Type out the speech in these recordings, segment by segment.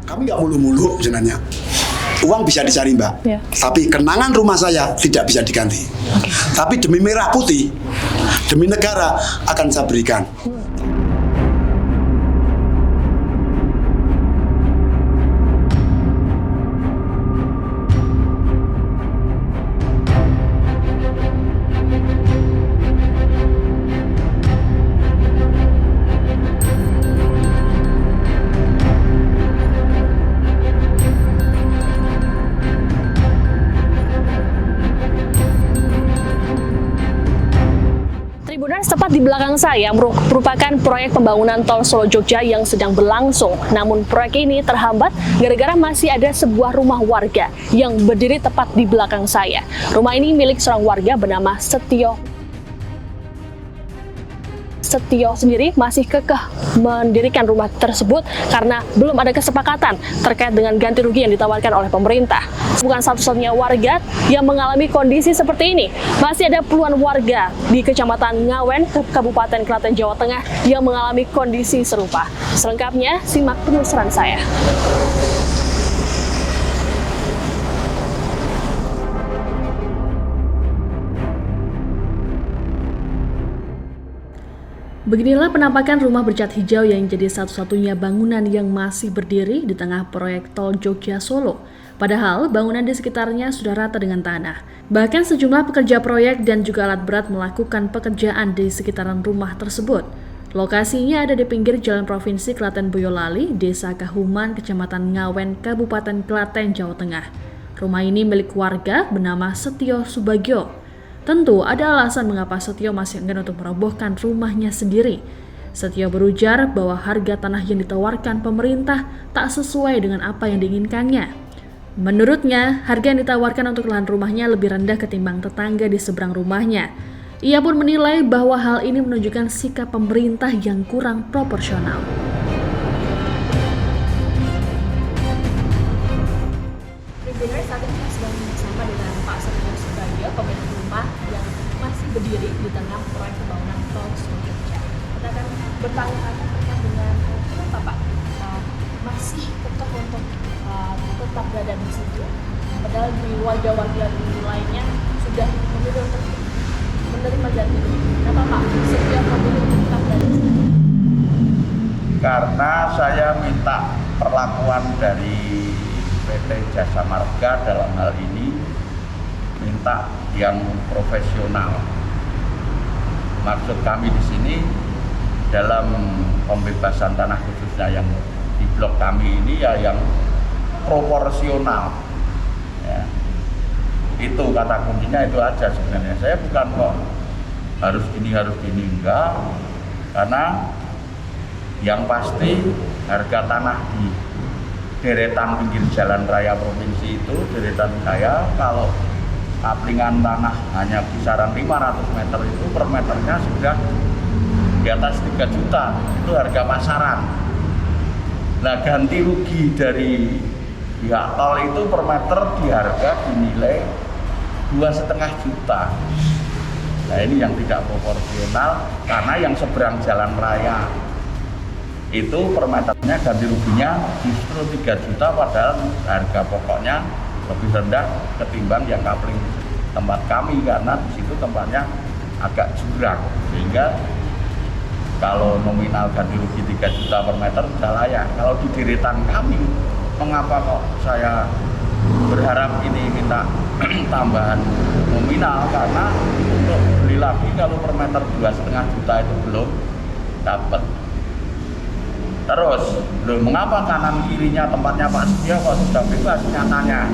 Kami nggak mulu-mulu sebenarnya. Uang bisa dicari Mbak, tapi kenangan rumah saya tidak bisa diganti. Tapi demi merah putih, demi negara akan saya berikan. Tepat di belakang saya merupakan proyek pembangunan tol Solo Jogja yang sedang berlangsung. Namun proyek ini terhambat gara-gara masih ada sebuah rumah warga yang berdiri tepat di belakang saya. Rumah ini milik seorang warga bernama Setio sendiri masih kekeh mendirikan rumah tersebut karena belum ada kesepakatan terkait dengan ganti rugi yang ditawarkan oleh pemerintah. Bukan satu-satunya warga yang mengalami kondisi seperti ini. Masih ada puluhan warga di Kecamatan Ngawen, Kabupaten Klaten, Jawa Tengah yang mengalami kondisi serupa. Selengkapnya, simak penelusuran saya. Beginilah penampakan rumah bercat hijau yang jadi satu-satunya bangunan yang masih berdiri di tengah proyek tol Jogja Solo. Padahal bangunan di sekitarnya sudah rata dengan tanah. Bahkan sejumlah pekerja proyek dan juga alat berat melakukan pekerjaan di sekitaran rumah tersebut. Lokasinya ada di pinggir Jalan Provinsi Klaten Boyolali, Desa Kahuman, Kecamatan Ngawen, Kabupaten Klaten, Jawa Tengah. Rumah ini milik warga bernama Setio Subagio. Tentu ada alasan mengapa Setio masih enggan untuk merobohkan rumahnya sendiri. Setio berujar bahwa harga tanah yang ditawarkan pemerintah tak sesuai dengan apa yang diinginkannya. Menurutnya, harga yang ditawarkan untuk lahan rumahnya lebih rendah ketimbang tetangga di seberang rumahnya. Ia pun menilai bahwa hal ini menunjukkan sikap pemerintah yang kurang proporsional. Saat ini kita sedang bersama dengan Pak Setio Subagio, pemilik rumah yang masih berdiri di tengah proyek pembangunan tol Solo Jogja. Kita akan bertanya-tanya terkait dengan kenapa Pak masih tetap untuk tetap berada di situ, padahal di warga-warga lainnya sudah memilih untuk menerima ganti rugi. Kenapa Pak Setio memilih untuk tetap berada di situ? Karena saya minta perlakuan dari PT Jasa Marga dalam hal ini minta yang profesional. Maksud kami di sini dalam pembebasan tanah khususnya yang di blok kami ini ya yang proporsional. Ya. Itu kata kuncinya itu aja sebenarnya. Saya bukan kok harus gini enggak, karena yang pasti harga tanah di deretan pinggir jalan raya provinsi itu, deretan saya, kalau kaplingan tanah hanya kisaran 500 meter itu per meternya sudah di atas 3 juta, itu harga pasaran. Nah, ganti rugi dari pihak tol itu per meter di harga dinilai 2,5 juta. Nah, ini yang tidak proporsional karena yang seberang jalan raya itu per meternya ganti ruginya justru 3 juta, padahal harga pokoknya lebih rendah ketimbang yang kapling tempat kami karena di situ tempatnya agak jurang, sehingga kalau nominal ganti rugi 3 juta per meter sudah layak. Kalau di deretan kami, mengapa kok saya berharap ini minta tambahan nominal, karena untuk beli lagi kalau per meter 2,5 juta itu belum dapat. Terus, mengapa kanan kirinya tempatnya Pak Setio kok sudah bebas? Nyatanya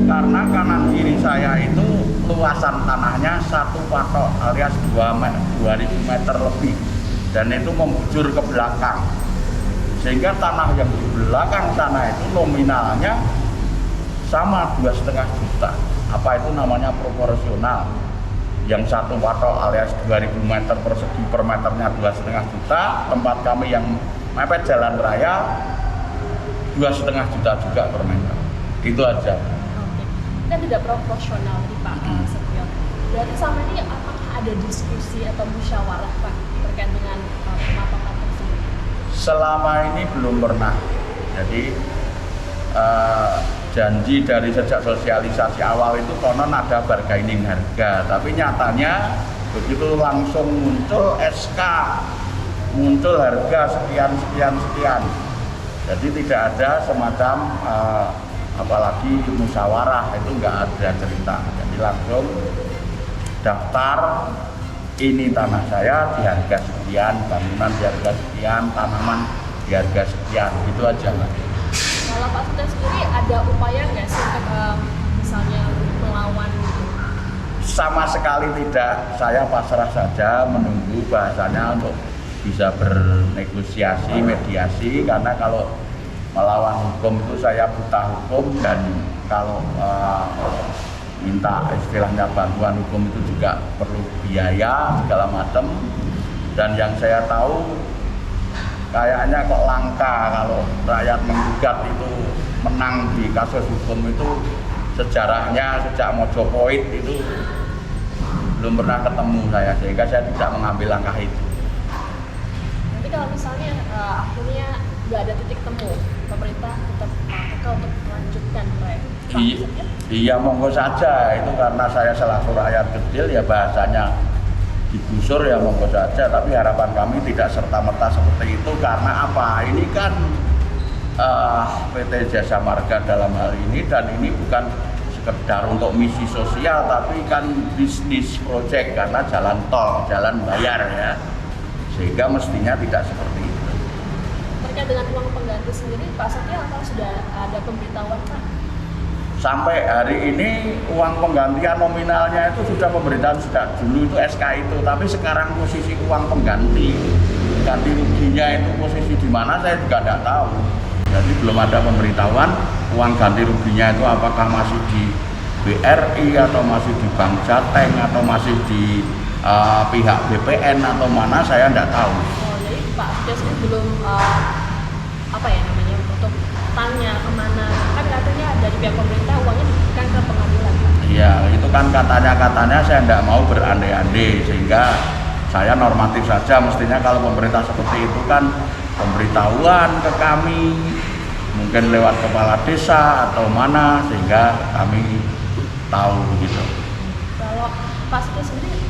karena kanan kiri saya itu luasan tanahnya 1 patok alias 2.000 meter lebih, dan itu membujur ke belakang, sehingga tanah yang di belakang sana itu nominalnya sama 2,5 juta. Apa itu namanya proporsional? Yang 1 patok alias 2.000 meter persegi per meternya 2,5 juta, tempat kami yang mepet jalan raya 2,5 juta juga per meter. Itu aja. Oke. Kan tidak proporsional nih Pak Setio. Berarti selama ini apakah ada diskusi atau musyawarah Pak terkait dengan pemapakan tersebut? Selama ini belum pernah Jadi janji dari sejak sosialisasi awal itu konon ada bargaining harga, tapi nyatanya begitu langsung muncul SK, muncul harga sekian. Jadi tidak ada semacam apalagi musyawarah, itu nggak ada cerita. Jadi langsung daftar, ini tanah saya di harga sekian, bangunan di harga sekian, tanaman di harga sekian, itu aja Mbak. Kalau Pak Sudha sendiri ada upaya nggak sih misalnya melawan? Sama sekali tidak, saya pasrah saja menunggu bahasanya untuk bisa bernegosiasi, mediasi, karena kalau melawan hukum itu saya buta hukum, dan kalau minta istilahnya bantuan hukum itu juga perlu biaya segala macam, dan yang saya tahu kayaknya kok langka kalau rakyat menggugat itu menang di kasus hukum itu. Sejarahnya sejak Mojopahit itu belum pernah ketemu saya, sehingga saya tidak mengambil langkah itu. Nanti kalau misalnya akhirnya nggak ada titik temu, pemerintah tetap untuk melanjutkan proyek. Iya monggo saja, itu karena saya selaku rakyat kecil ya bahasanya digusur ya monggo saja, tapi harapan kami tidak serta-merta seperti itu. Karena apa? Ini kan PT Jasa Marga dalam hal ini, dan ini bukan sekedar untuk misi sosial, tapi kan bisnis project, karena jalan tol, jalan bayar ya, sehingga mestinya tidak seperti itu. Terkait dengan uang pengganti sendiri, Pak Satya apa sudah ada pemberitahuan Pak? Sampai hari ini uang penggantian nominalnya itu sudah pemberitahuan, sudah dulu itu SK itu, tapi sekarang posisi uang pengganti ganti ruginya itu posisi di mana saya juga tidak tahu. Jadi belum ada pemberitahuan uang ganti ruginya itu apakah masih di BRI atau masih di Bank Jateng atau masih di pihak BPN atau mana, saya tidak tahu. Oh, jadi Pak Sudha sendiri belum apa ya namanya untuk tanya kemana, kan katanya dari pihak pemerintah uangnya diberikan ke pengadilan. Iya, itu kan katanya saya tidak mau berandai-andai, sehingga saya normatif saja. Mestinya kalau pemerintah seperti itu kan pemberitahuan ke kami, mungkin lewat kepala desa atau mana, sehingga kami tahu gitu. Kalau Pak Sudha sendiri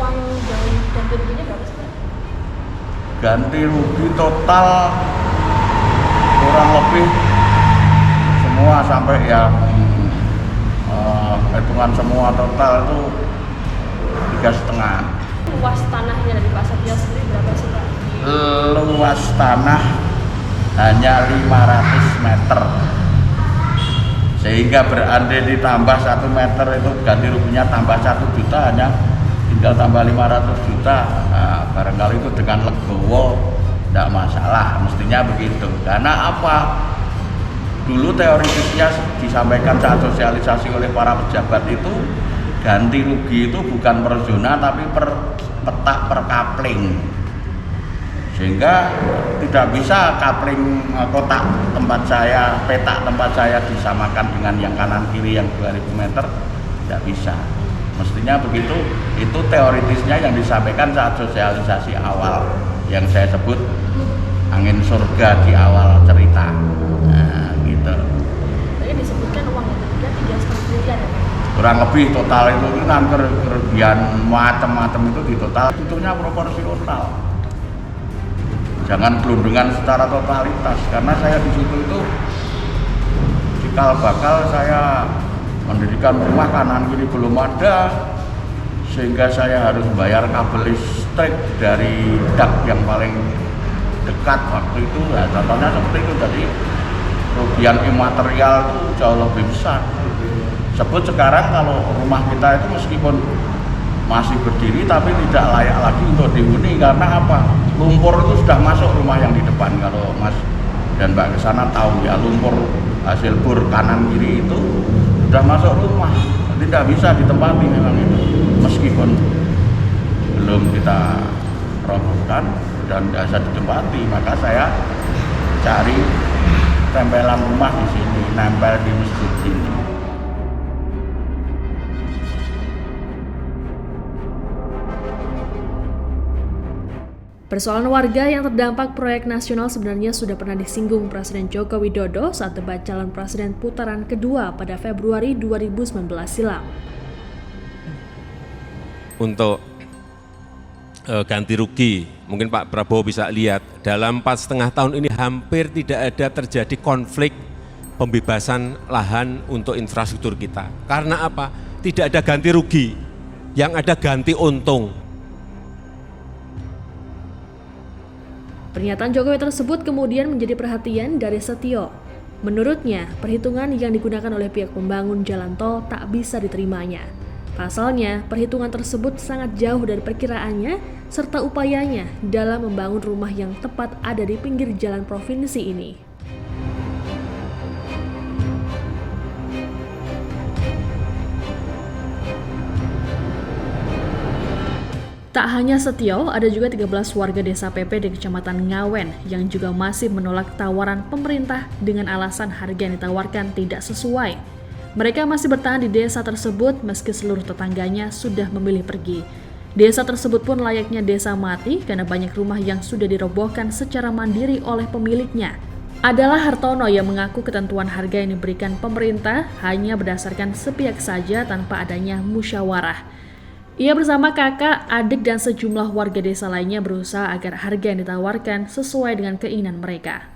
uang dari ganti ruginya berapa sih? Ganti rugi total kurang lebih semua sampai yang hitungan semua total itu 3,5. Luas tanahnya dari Pak Satya sendiri berapa sih Pak? Luas tanah hanya 500 meter, sehingga berandai ditambah 1 meter itu ganti ruginya tambah 1 juta, hanya tinggal tambah 500 juta. Nah, barangkali itu dengan legowo tidak masalah, mestinya begitu. Karena apa? Dulu teoritisnya disampaikan saat sosialisasi oleh para pejabat itu, ganti rugi itu bukan per zona tapi per petak, per kapling, sehingga tidak bisa kapling kotak tempat saya, petak tempat saya disamakan dengan yang kanan kiri yang 2000 meter, tidak bisa. Mestinya begitu. Itu teoritisnya yang disampaikan saat sosialisasi awal, yang saya sebut angin surga di awal cerita. Nah, gitu. Tadi disebutkan uang yang ketiga 3,5 miliar ya Pak? Kurang lebih total itu kan kerugian macam-macam itu di total tentunya proporsional. Jangan gelundungan secara totalitas, karena saya di situ itu cikal bakal saya mendirikan rumah, kanan kiri belum ada, sehingga saya harus bayar kabel listrik dari dak yang paling dekat waktu itu. Nah, contohnya seperti itu. Jadi kerugian imaterial itu jauh lebih besar. Sebut sekarang kalau rumah kita itu meskipun masih berdiri tapi tidak layak lagi untuk dihuni, karena apa? Lumpur itu sudah masuk rumah yang di depan. Kalau Mas dan Mbak kesana tahu ya, lumpur hasil bor kanan kiri itu sudah masuk rumah, tidak bisa ditempati memang itu. Meskipun belum kita robohkan dan tidak bisa ditempati, maka saya cari tempelan rumah di sini, nempel di masjid ini. Persoalan warga yang terdampak proyek nasional sebenarnya sudah pernah disinggung Presiden Joko Widodo saat debat calon presiden putaran kedua pada Februari 2019 silam. Untuk ganti rugi, mungkin Pak Prabowo bisa lihat, dalam 4,5 tahun ini hampir tidak ada terjadi konflik pembebasan lahan untuk infrastruktur kita. Karena apa? Tidak ada ganti rugi, yang ada ganti untung. Pernyataan Jokowi tersebut kemudian menjadi perhatian dari Setio. Menurutnya, perhitungan yang digunakan oleh pihak pembangun jalan tol tak bisa diterimanya. Pasalnya, perhitungan tersebut sangat jauh dari perkiraannya serta upayanya dalam membangun rumah yang tepat ada di pinggir jalan provinsi ini. Tak hanya Setio, ada juga 13 warga desa PP di Kecamatan Ngawen yang juga masih menolak tawaran pemerintah dengan alasan harga yang ditawarkan tidak sesuai. Mereka masih bertahan di desa tersebut meski seluruh tetangganya sudah memilih pergi. Desa tersebut pun layaknya desa mati karena banyak rumah yang sudah dirobohkan secara mandiri oleh pemiliknya. Adalah Hartono yang mengaku ketentuan harga yang diberikan pemerintah hanya berdasarkan sepihak saja tanpa adanya musyawarah. Ia bersama kakak, adik, dan sejumlah warga desa lainnya berusaha agar harga yang ditawarkan sesuai dengan keinginan mereka.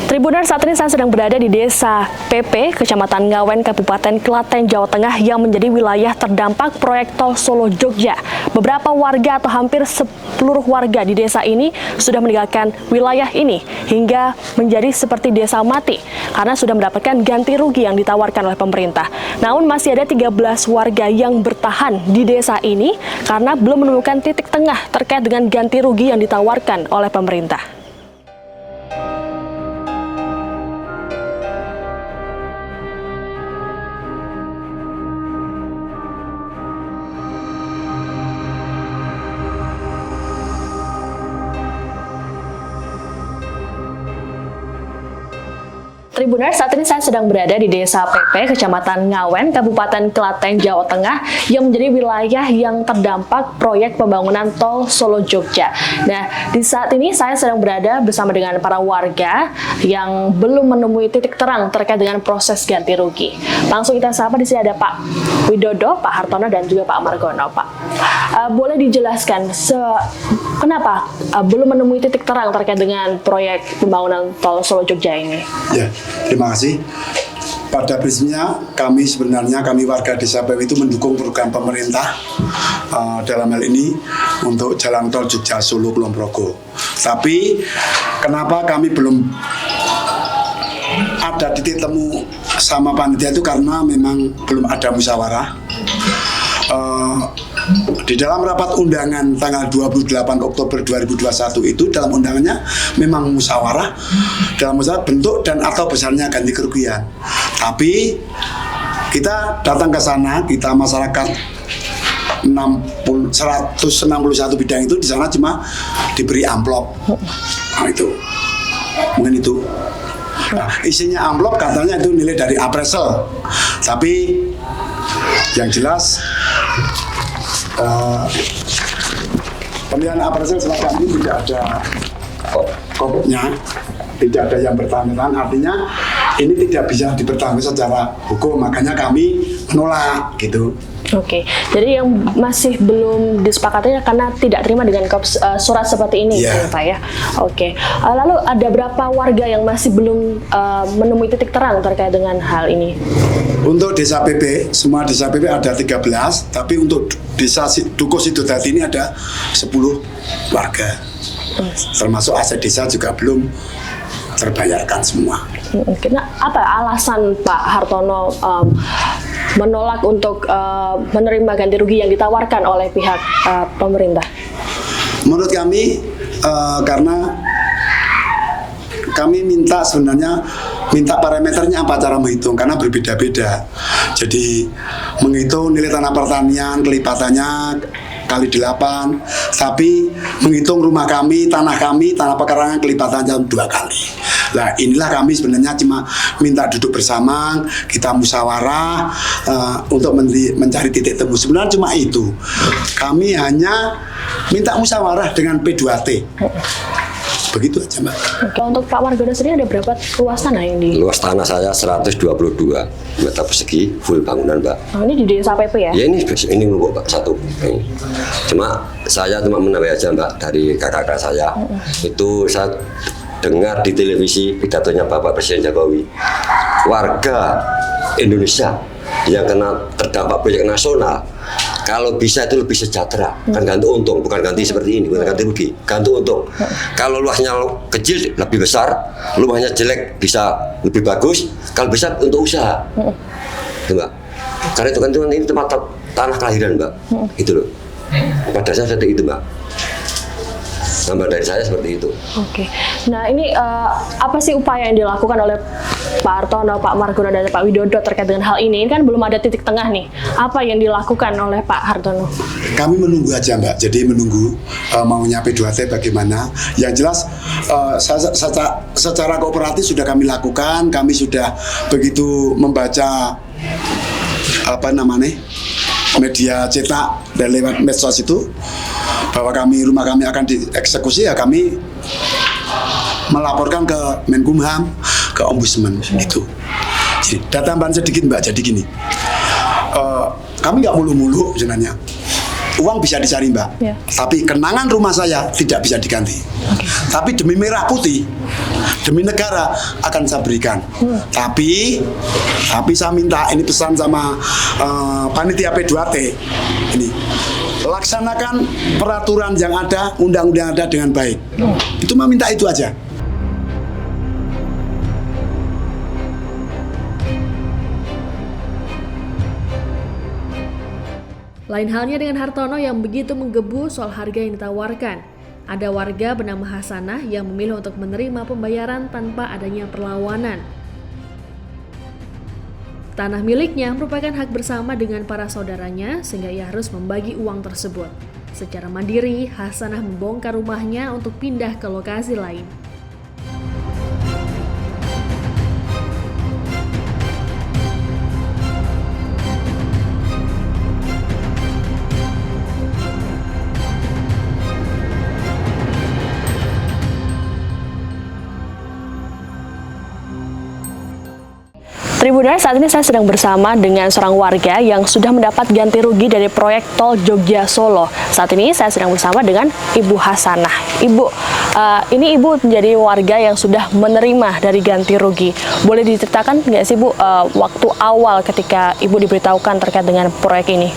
Tribuners, saat ini saya sedang berada di Desa PP, Kecamatan Ngawen, Kabupaten Klaten, Jawa Tengah yang menjadi wilayah terdampak proyek tol Solo Jogja. Beberapa warga atau hampir seluruh warga di desa ini sudah meninggalkan wilayah ini hingga menjadi seperti desa mati karena sudah mendapatkan ganti rugi yang ditawarkan oleh pemerintah. Namun masih ada 13 warga yang bertahan di desa ini karena belum menemukan titik tengah terkait dengan ganti rugi yang ditawarkan oleh pemerintah. Tribuners, saat ini saya sedang berada di Desa PP, Kecamatan Ngawen, Kabupaten Klaten, Jawa Tengah, yang menjadi wilayah yang terdampak proyek pembangunan tol Solo Jogja. Nah, di saat ini saya sedang berada bersama dengan para warga yang belum menemui titik terang terkait dengan proses ganti rugi. Langsung kita sapa, di sini ada Pak Widodo, Pak Hartono, dan juga Pak Margono. Pak, boleh dijelaskan kenapa belum menemui titik terang terkait dengan proyek pembangunan tol Solo Jogja ini? Ya, terima kasih. Pada prinsipnya kami warga Desa PP itu mendukung program pemerintah dalam hal ini untuk jalan tol Jogja Solo Kulon Progo. Tapi kenapa kami belum ada titik temu sama panitia itu karena memang belum ada musyawarah. Di dalam rapat undangan tanggal 28 Oktober 2021 itu dalam undangannya memang musyawarah, dalam musyawarah bentuk dan atau besarnya ganti kerugian. Tapi kita datang ke sana, kita masyarakat 161 bidang itu di sana cuma diberi amplop. Nah, itu mungkin itu. Nah, isinya amplop katanya itu nilai dari appraisal. Tapi yang jelas pemilihan appraisal semacam ini tidak ada kopnya, tidak ada yang bertanggung-tanggung. Artinya ini tidak bisa dipertanggungjawabkan secara hukum, makanya kami menolak gitu. Oke, jadi yang masih belum disepakatinya karena tidak terima dengan surat seperti ini, ya Pak ya. Oke, lalu ada berapa warga yang masih belum menemui titik terang terkait dengan hal ini? Untuk Desa PP, semua Desa PP ada 13, tapi untuk Desa Dukuh Sidodadi ini ada 10 warga. Termasuk aset desa juga belum terbayarkan semua. Nah, apa alasan Pak Hartono menolak untuk menerima ganti rugi yang ditawarkan oleh pihak pemerintah? Menurut kami karena kami minta parameternya apa cara menghitung, karena berbeda-beda. Jadi menghitung nilai tanah pertanian, kelipatannya kali 8, tapi menghitung rumah kami, tanah pekarangan kelipatannya 2 kali. Nah inilah kami sebenarnya cuma minta duduk bersama, kita musyawarah untuk mencari titik temu. Sebenarnya cuma itu. Kami hanya minta musyawarah dengan P2T. Begitu aja Mbak. Oke, untuk Pak Margono sendiri ada berapa luas tanah yang di? Luas tanah saya 122 meter persegi full bangunan Mbak. Oh, ini di desa PP ya? Ya ini nunggu Mbak satu. Cuma saya cuma menambah aja Mbak dari kakak-kakak saya. Itu saya dengar di televisi pidatonya Bapak Presiden Jokowi. Warga Indonesia yang kena terdampak proyek nasional kalau bisa itu lebih sejahtera, kan ganti untung, bukan ganti seperti ini, bukan ganti rugi, ganti untung. Kalau luasnya kecil lebih besar, luasnya jelek bisa lebih bagus, kalau besar untuk usaha, Mbak. Karena itu kan ini tempat tanah kelahiran Mbak, itu loh. Pada saya seperti itu Mbak. Tambah dari saya seperti itu. Oke. Nah ini apa sih upaya yang dilakukan oleh Pak Hartono, Pak Margono, dan Pak Widodo terkait dengan hal ini? Ini kan belum ada titik tengah nih. Apa yang dilakukan oleh Pak Hartono? Kami menunggu aja Mbak, jadi menunggu maunya P2T bagaimana. Yang jelas secara kooperatif sudah kami lakukan, kami sudah begitu membaca media cetak dan lewat medsos itu bahwa rumah kami akan dieksekusi, ya kami melaporkan ke Menkumham, ke Ombudsman itu. Jadi, tambahan sedikit Mbak, jadi gini, kami nggak mulu-mulu sebenarnya. Uang bisa dicari Mbak, tapi kenangan rumah saya tidak bisa diganti. Tapi demi merah putih, demi negara akan saya berikan. Tapi saya minta, ini pesan sama panitia P2T ini, laksanakan peraturan yang ada, undang-undang yang ada dengan baik. Itu mah minta itu aja. Lain halnya dengan Hartono yang begitu menggebu soal harga yang ditawarkan. Ada warga bernama Hasanah yang memilih untuk menerima pembayaran tanpa adanya perlawanan. Tanah miliknya merupakan hak bersama dengan para saudaranya sehingga ia harus membagi uang tersebut. Secara mandiri, Hasanah membongkar rumahnya untuk pindah ke lokasi lain. Tribuners, saat ini saya sedang bersama dengan seorang warga yang sudah mendapat ganti rugi dari proyek tol Jogja Solo. Saat ini saya sedang bersama dengan Ibu Hasanah. Ibu, ini Ibu menjadi warga yang sudah menerima dari ganti rugi. Boleh diceritakan nggak sih Bu, waktu awal ketika Ibu diberitahukan terkait dengan proyek ini?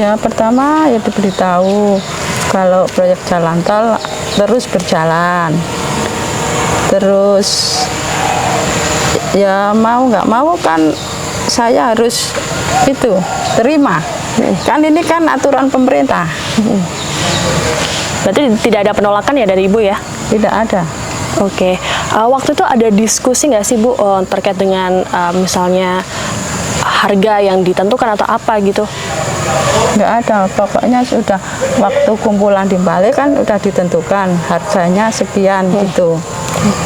Ya, pertama ya diberitahu kalau proyek jalan tol terus berjalan. Terus ya mau nggak mau kan saya harus itu terima, kan ini kan aturan pemerintah. Berarti tidak ada penolakan ya dari Ibu ya? Tidak ada. Oke. Waktu itu ada diskusi nggak sih Bu terkait dengan misalnya harga yang ditentukan atau apa gitu? Nggak ada, pokoknya sudah waktu kumpulan di balik kan udah ditentukan harganya sekian gitu.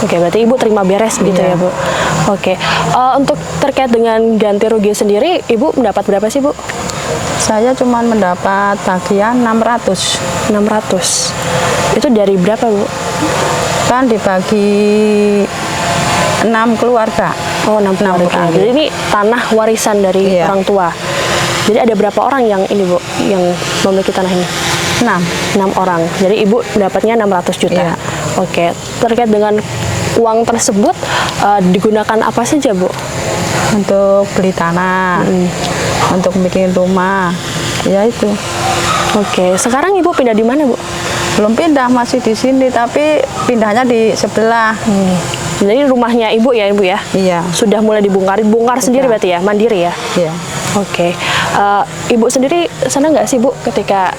Oke, berarti Ibu terima beres gitu ya Bu? Oke, untuk terkait dengan ganti rugi sendiri, Ibu mendapat berapa sih Bu? Saya cuma mendapat bagian 600. 600. Itu dari berapa Bu? Kan dibagi 6 keluarga. Oh, 6 keluarga. Jadi ini tanah warisan dari orang tua. Jadi ada berapa orang yang ini Bu, yang memiliki tanah ini? 6 orang. Jadi Ibu mendapatnya 600 juta. Iya. Oke, terkait dengan uang tersebut digunakan apa saja Bu? Untuk beli tanah, untuk bikin rumah, ya itu. Oke, sekarang Ibu pindah di mana Bu? Belum pindah, masih di sini, tapi pindahnya di sebelah. Jadi rumahnya Ibu ya Ibu ya? Iya. Sudah mulai dibongkar sendiri berarti ya, mandiri ya? Iya. Oke, Ibu sendiri senang nggak sih Bu ketika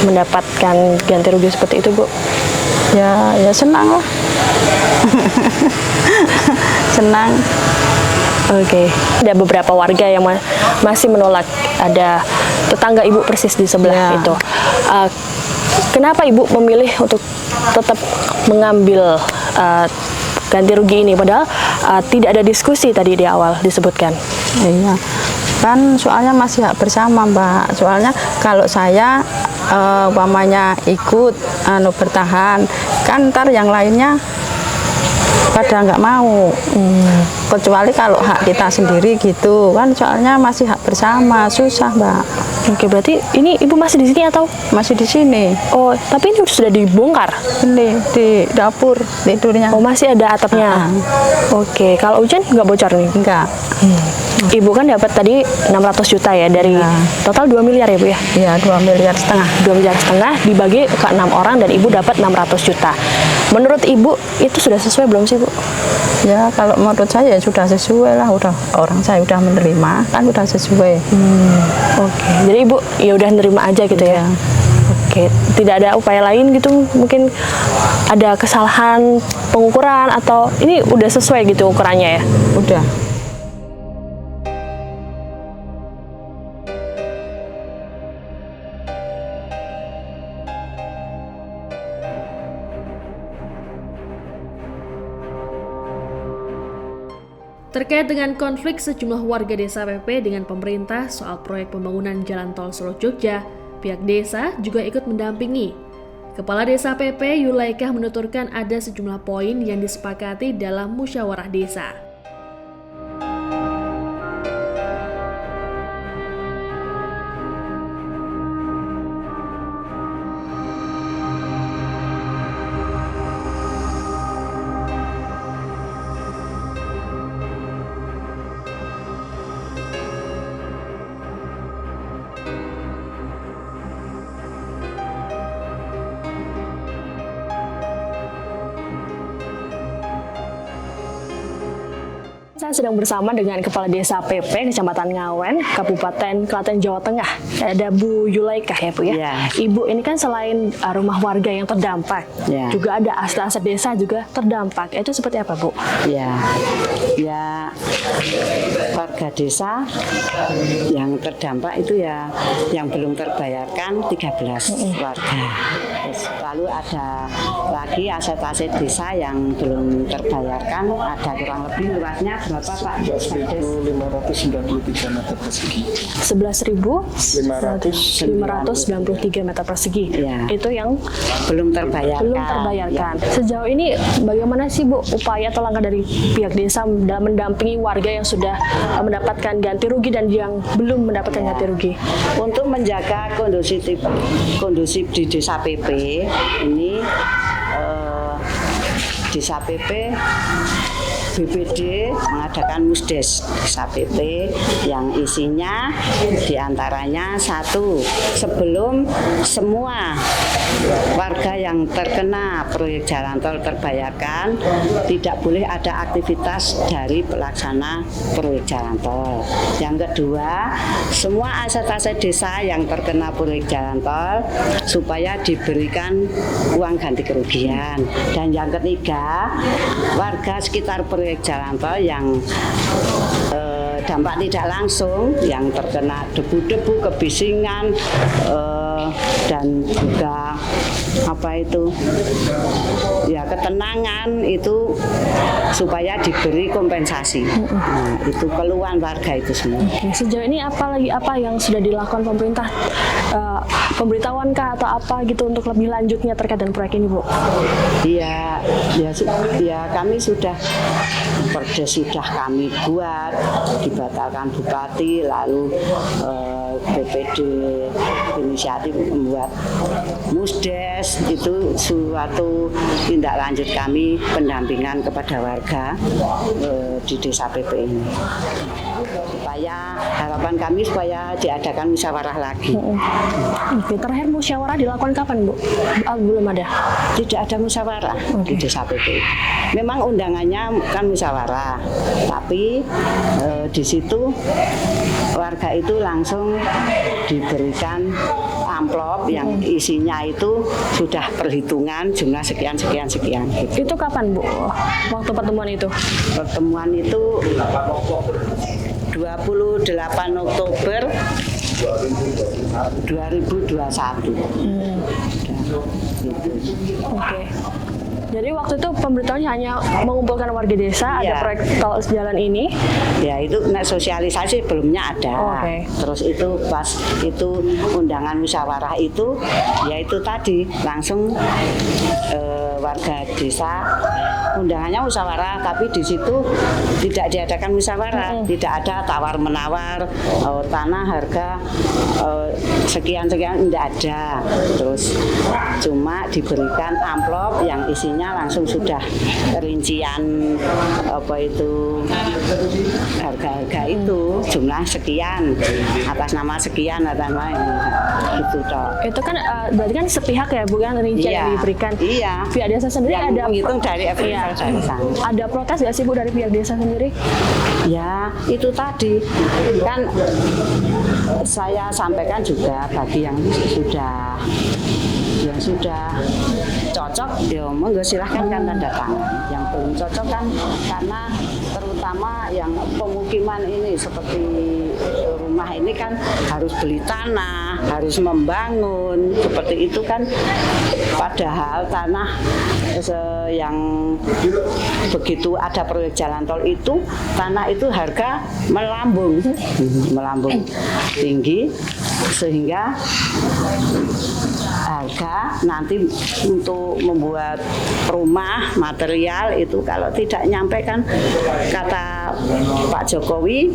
mendapatkan ganti rugi seperti itu Bu? Ya senang lah. Senang. Oke. Ada beberapa warga yang masih menolak. Ada tetangga ibu persis di sebelah Ya. itu. Kenapa ibu memilih untuk tetap mengambil ganti rugi ini? Padahal tidak ada diskusi tadi di awal disebutkan. Iya, kan soalnya masih hak bersama, Mbak. Soalnya kalau saya umpamanya ikut bertahan, kan ntar yang lainnya pada nggak mau. Kecuali kalau hak kita sendiri gitu kan, soalnya masih hak bersama, susah, Mbak. Oke, berarti ini ibu masih di sini atau? Masih di sini. Oh, tapi ini sudah dibongkar. Ini di dapur tidurnya. Oh, masih ada atapnya. Oke, kalau hujan nggak bocor nih? Enggak. Ibu kan dapat tadi 600 juta ya dari Ya. total 2 miliar ya Bu ya? Iya, 2,5 miliar. 2 miliar setengah dibagi ke 6 orang dan ibu dapat 600 juta. Menurut ibu itu sudah sesuai belum sih Bu? Ya, kalau menurut saya ya sudah sesuai lah, udah orang saya udah menerima, kan udah sesuai. Oke, jadi ibu ya udah nerima aja gitu ya? Iya. Oke, tidak ada upaya lain gitu, mungkin ada kesalahan pengukuran atau ini udah sesuai gitu ukurannya ya? Udah. Terkait dengan konflik sejumlah warga desa PP dengan pemerintah soal proyek pembangunan jalan tol Solo Jogja, pihak desa juga ikut mendampingi. Kepala Desa PP Yulaikah menuturkan ada sejumlah poin yang disepakati dalam musyawarah desa. Saya sedang bersama dengan Kepala Desa PP Kecamatan Ngawen, Kabupaten Klaten, Jawa Tengah. Ada Bu Yulaikah ya Bu ya? Ya. Ibu ini kan selain rumah warga yang terdampak, Ya. juga ada aset-aset desa juga terdampak. Itu seperti apa Bu? Ya, warga desa yang terdampak itu ya yang belum terbayarkan 13 warga. Terus lalu ada lagi aset-aset desa yang belum terbayarkan, ada kurang lebih luasnya berapa Pak? 11.593 meter persegi. 11.593 meter persegi. Ya. Itu yang Belum terbayarkan. belum terbayarkan. Ya. Sejauh ini bagaimana sih Bu upaya atau langkah dari pihak desa dalam mendampingi warga yang sudah mendapatkan ganti rugi dan yang belum mendapatkan ganti rugi? Untuk menjaga kondusif di desa PP ini, desa PP BPD mengadakan musdes desa PP yang isinya diantaranya satu, sebelum semua warga yang terkena proyek jalan tol terbayarkan, tidak boleh ada aktivitas dari pelaksana proyek jalan tol. Yang kedua, semua aset-aset desa yang terkena proyek jalan tol supaya diberikan uang ganti kerugian. Dan yang ketiga, warga sekitar proyek jalan tol yang dampak tidak langsung, yang terkena debu-debu, kebisingan, dan juga ketenangan itu supaya diberi kompensasi. Nah, itu keluhan warga itu semua. Sejauh ini apa yang sudah dilakukan pemerintah? Pemberitahuankah atau apa gitu untuk lebih lanjutnya terkait dengan proyek ini, Bu? Ya, kami sudah perdes sudah kami buat, dibatalkan bupati, lalu BPD inisiatif membuat musdes, itu suatu tindak lanjut kami pendampingan kepada warga di desa PP ini. Supaya harapan kami supaya diadakan musyawarah lagi. Oke, terakhir musyawarah dilakukan kapan, Bu? Belum ada? Tidak ada musyawarah di desa PP. Memang undangannya kan musyawarah, tapi di situ warga itu langsung diberikan amplop yang isinya itu sudah perhitungan jumlah sekian gitu. Itu kapan Bu? Waktu pertemuan itu? Pertemuan itu 28 Oktober 2021. Oke. Jadi waktu itu pemberitahuannya hanya mengumpulkan warga desa, ada Iya. proyek tol sejalan ini. Ya itu sosialisasi belumnya ada. Oke. Terus itu pas itu undangan musyawarah itu, ya itu tadi langsung warga desa undangannya musyawarah, tapi di situ tidak diadakan musyawarah, tidak ada tawar menawar tanah harga sekian tidak ada. Terus cuma diberikan amplop yang isinya langsung sudah rincian apa itu harga-harga itu jumlah sekian atas nama sekian atas nama itu toh. Itu kan berarti kan sepihak ya bukan rincian yang diberikan. Iya. Pihak desa sendiri yang ada menghitung dari Iya. dari sana. Ada protes nggak sih Bu dari pihak desa sendiri? Ya itu tadi kan saya sampaikan juga bagi yang sudah cocok ya monggo silahkan kan tanda tangan. Yang belum cocok kan karena terutama yang pemukiman ini seperti rumah ini kan harus beli tanah, harus membangun seperti itu kan, padahal tanah yang begitu ada proyek jalan tol itu tanah itu harga melambung tinggi sehingga harga nanti untuk membuat rumah material itu kalau tidak nyampe kan kata Pak Jokowi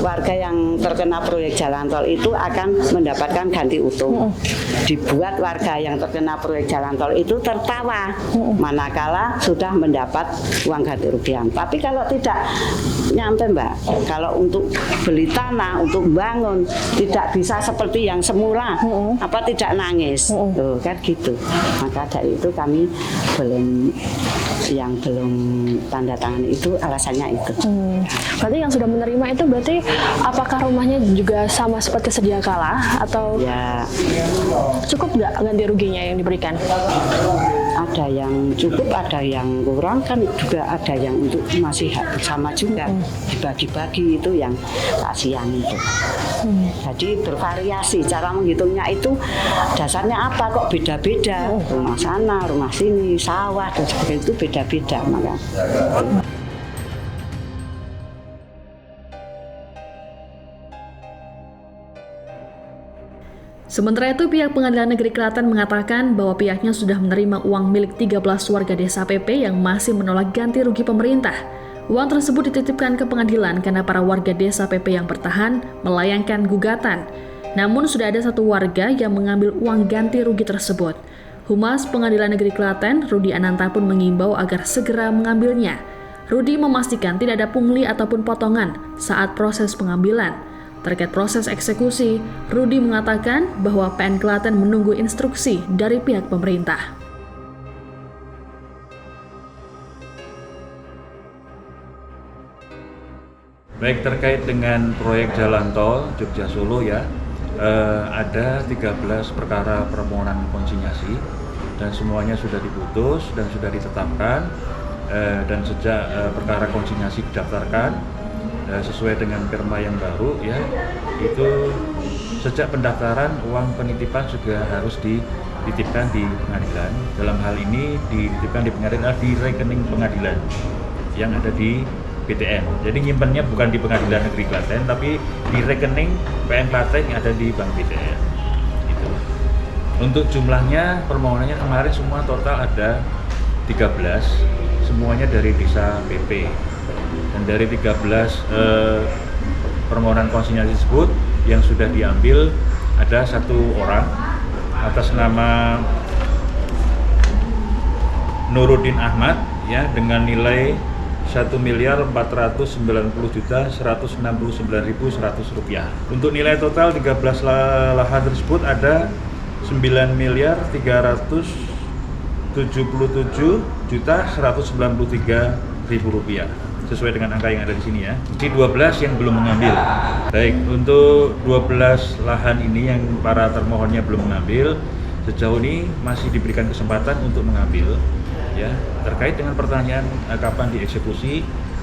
warga yang terkena proyek jalan tol itu akan mendapatkan ganti utuh. Dibuat warga yang terkena proyek jalan tol itu tertawa manakala sudah mendapat uang ganti rugian. Tapi kalau tidak nyampe Mbak, kalau untuk beli tanah, untuk bangun tidak bisa seperti yang semula, apa tidak nangis, tuh kan gitu. Maka dari itu kami belum tanda tangan itu alasannya itu. Berarti yang sudah menerima itu berarti apakah rumahnya juga sama seperti sedia kala atau Ya cukup nggak ganti ruginya yang diberikan? ada yang cukup, ada yang kurang kan juga ada yang untuk masih sama juga dibagi-bagi itu yang kasihan itu. Jadi bervariasi cara menghitungnya itu dasarnya apa kok beda-beda, rumah sana, rumah sini, sawah dan sebagainya itu beda-beda maka. Sementara itu, pihak Pengadilan Negeri Klaten mengatakan bahwa pihaknya sudah menerima uang milik 13 warga desa PP yang masih menolak ganti rugi pemerintah. Uang tersebut dititipkan ke pengadilan karena para warga desa PP yang bertahan melayangkan gugatan. Namun sudah ada satu warga yang mengambil uang ganti rugi tersebut. Humas Pengadilan Negeri Klaten, Rudi Ananta pun mengimbau agar segera mengambilnya. Rudi memastikan tidak ada pungli ataupun potongan saat proses pengambilan. Terkait proses eksekusi, Rudi mengatakan bahwa PN Klaten menunggu instruksi dari pihak pemerintah. Baik, terkait dengan proyek jalan tol Jogja Solo ya, ada 13 perkara permohonan konsinyasi dan semuanya sudah diputus dan sudah ditetapkan, dan sejak perkara konsinyasi didaftarkan sesuai dengan perma yang baru ya, itu sejak pendaftaran uang penitipan juga harus dititipkan di pengadilan. Dalam hal ini dititipkan di pengadilan di rekening pengadilan yang ada di BTN. Jadi nyimpennya bukan di Pengadilan Negeri Klaten tapi di rekening PN Klaten yang ada di Bank BTN. Itu. Untuk jumlahnya permohonannya kemarin semua total ada 13, semuanya dari desa PP. Dan dari 13 permohonan konsinyasi tersebut yang sudah diambil ada satu orang atas nama Nuruddin Ahmad ya dengan nilai Rp1.490.169.100 rupiah. Untuk nilai total 13 lahan tersebut ada Rp9.377.193.000 rupiah. sesuai dengan angka yang ada di sini ya. Di 12 yang belum mengambil. Baik, untuk 12 lahan ini yang para termohonnya belum mengambil, sejauh ini masih diberikan kesempatan untuk mengambil. Ya, terkait dengan pertanyaan kapan dieksekusi,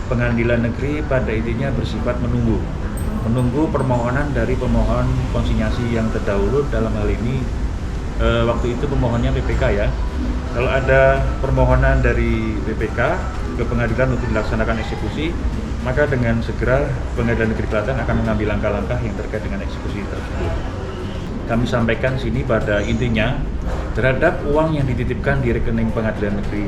Pengadilan Negeri pada intinya bersifat menunggu permohonan dari pemohon konsinyasi yang terdahulu. Dalam hal ini waktu itu pemohonnya PPK ya. Kalau ada permohonan dari PPK ke pengadilan untuk dilaksanakan eksekusi, maka dengan segera Pengadilan Negeri Klaten akan mengambil langkah-langkah yang terkait dengan eksekusi tersebut. Kami sampaikan sini pada intinya terhadap uang yang dititipkan di rekening Pengadilan Negeri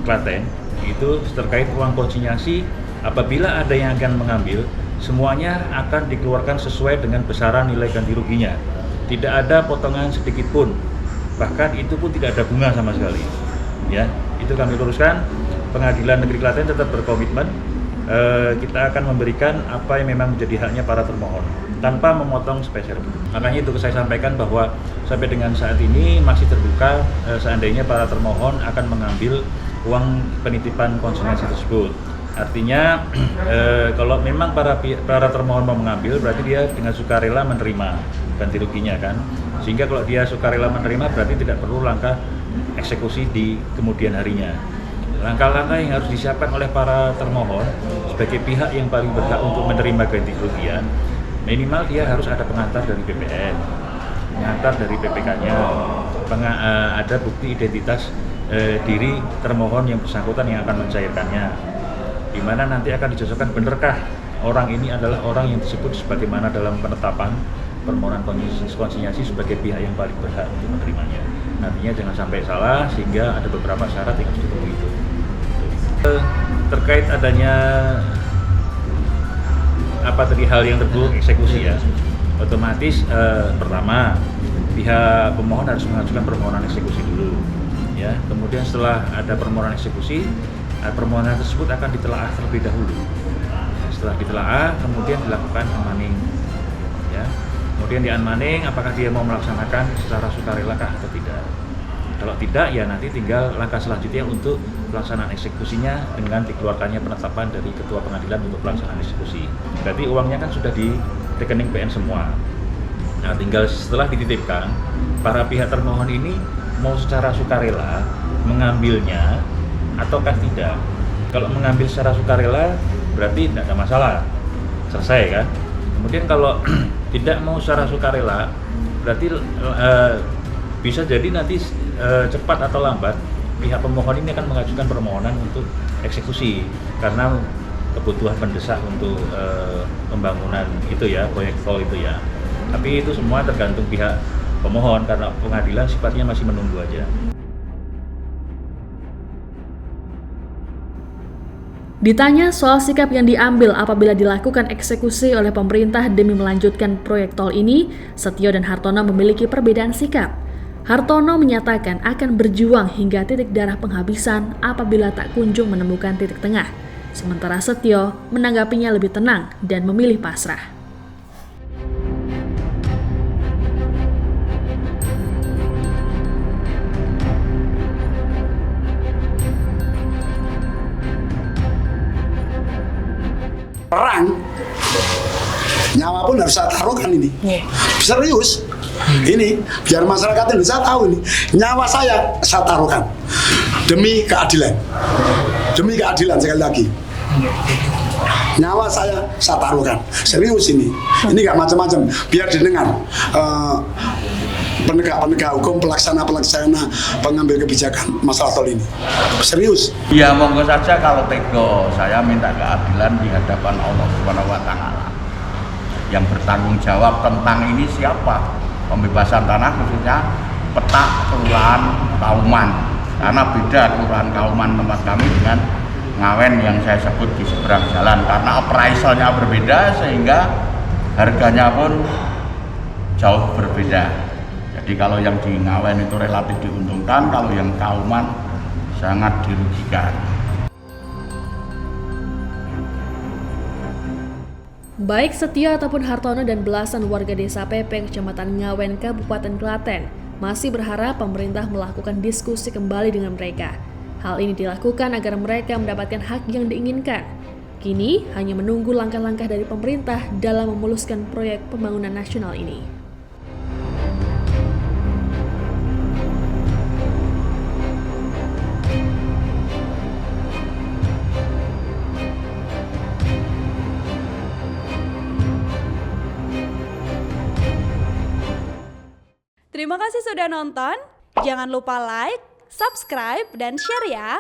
Klaten itu terkait uang konsinyasi, apabila ada yang akan mengambil, semuanya akan dikeluarkan sesuai dengan besaran nilai ganti ruginya. Tidak ada potongan sedikit pun, bahkan itu pun tidak ada bunga sama sekali. Ya, itu kami luruskan. Pengadilan Negeri Klaten tetap berkomitmen kita akan memberikan apa yang memang menjadi haknya para termohon tanpa memotong sepeser pun. Makanya itu saya sampaikan bahwa sampai dengan saat ini masih terbuka seandainya para termohon akan mengambil uang penitipan konsinyasi tersebut. Artinya kalau memang para termohon mau mengambil, berarti dia dengan sukarela menerima ganti ruginya kan. Sehingga kalau dia sukarela menerima, berarti tidak perlu langkah eksekusi di kemudian harinya. Langkah-langkah yang harus disiapkan oleh para termohon sebagai pihak yang paling berhak untuk menerima ganti kerugian, minimal dia harus ada pengantar dari BPN, pengantar dari PPK-nya, ada bukti identitas diri termohon yang bersangkutan yang akan mencairkannya, di mana nanti akan dicocokkan benarkah orang ini adalah orang yang disebut sebagaimana dalam penetapan permohonan konsinyasi sebagai pihak yang paling berhak untuk menerimanya. Nantinya jangan sampai salah, sehingga ada beberapa syarat yang harus dipenuhi itu. Terkait adanya hal yang terburuk eksekusi ya, otomatis pertama pihak pemohon harus mengajukan permohonan eksekusi dulu. Ya, kemudian setelah ada permohonan eksekusi, permohonan tersebut akan ditelaah terlebih dahulu. Setelah ditelaah, kemudian dilakukan unmaning. Ya, kemudian di unmaning apakah dia mau melaksanakan secara sukarela atau tidak. Kalau tidak, ya nanti tinggal langkah selanjutnya untuk pelaksanaan eksekusinya dengan dikeluarkannya penetapan dari Ketua Pengadilan untuk pelaksanaan eksekusi. Berarti uangnya kan sudah di rekening PN semua. Nah, tinggal setelah dititipkan, para pihak termohon ini mau secara sukarela mengambilnya ataukah tidak. Kalau mengambil secara sukarela berarti tidak ada masalah, selesai kan. Kemudian kalau tidak mau secara sukarela berarti bisa jadi nanti cepat atau lambat pihak pemohon ini akan mengajukan permohonan untuk eksekusi karena kebutuhan mendesak untuk pembangunan itu ya, proyek tol itu ya. Tapi itu semua tergantung pihak pemohon karena pengadilan sifatnya masih menunggu aja. Ditanya soal sikap yang diambil apabila dilakukan eksekusi oleh pemerintah demi melanjutkan proyek tol ini, Setio dan Hartono memiliki perbedaan sikap. Hartono menyatakan akan berjuang hingga titik darah penghabisan apabila tak kunjung menemukan titik tengah. Sementara Setio menanggapinya lebih tenang dan memilih pasrah. Perang, nyawa pun harus saya taruhkan ini. Serius. Ini biar masyarakat Indonesia tahu ini, nyawa saya taruhkan demi keadilan. Demi keadilan sekali lagi. Nyawa saya taruhkan. Serius ini. Ini nggak macam-macam. Biar didengar penegak hukum, pelaksana pengambil kebijakan masalah tol ini. Serius. Ya monggo saja kalau tego, saya minta keadilan di hadapan Allah Subhanahu wa taala. Yang bertanggung jawab tentang ini siapa? Pembebasan tanah khususnya petak kelurahan Kauman. Karena beda kelurahan Kauman tempat kami dengan Ngawen yang saya sebut di seberang jalan. Karena appraisalnya berbeda sehingga harganya pun jauh berbeda. Jadi kalau yang di Ngawen itu relatif diuntungkan, kalau yang Kauman sangat dirugikan. Baik Setio ataupun Hartono dan belasan warga desa Pepeng, Kecamatan Ngawen, Kabupaten Klaten, masih berharap pemerintah melakukan diskusi kembali dengan mereka. Hal ini dilakukan agar mereka mendapatkan hak yang diinginkan. Kini hanya menunggu langkah-langkah dari pemerintah dalam memuluskan proyek pembangunan nasional ini. Terima kasih sudah nonton. Jangan lupa like, subscribe, dan share ya.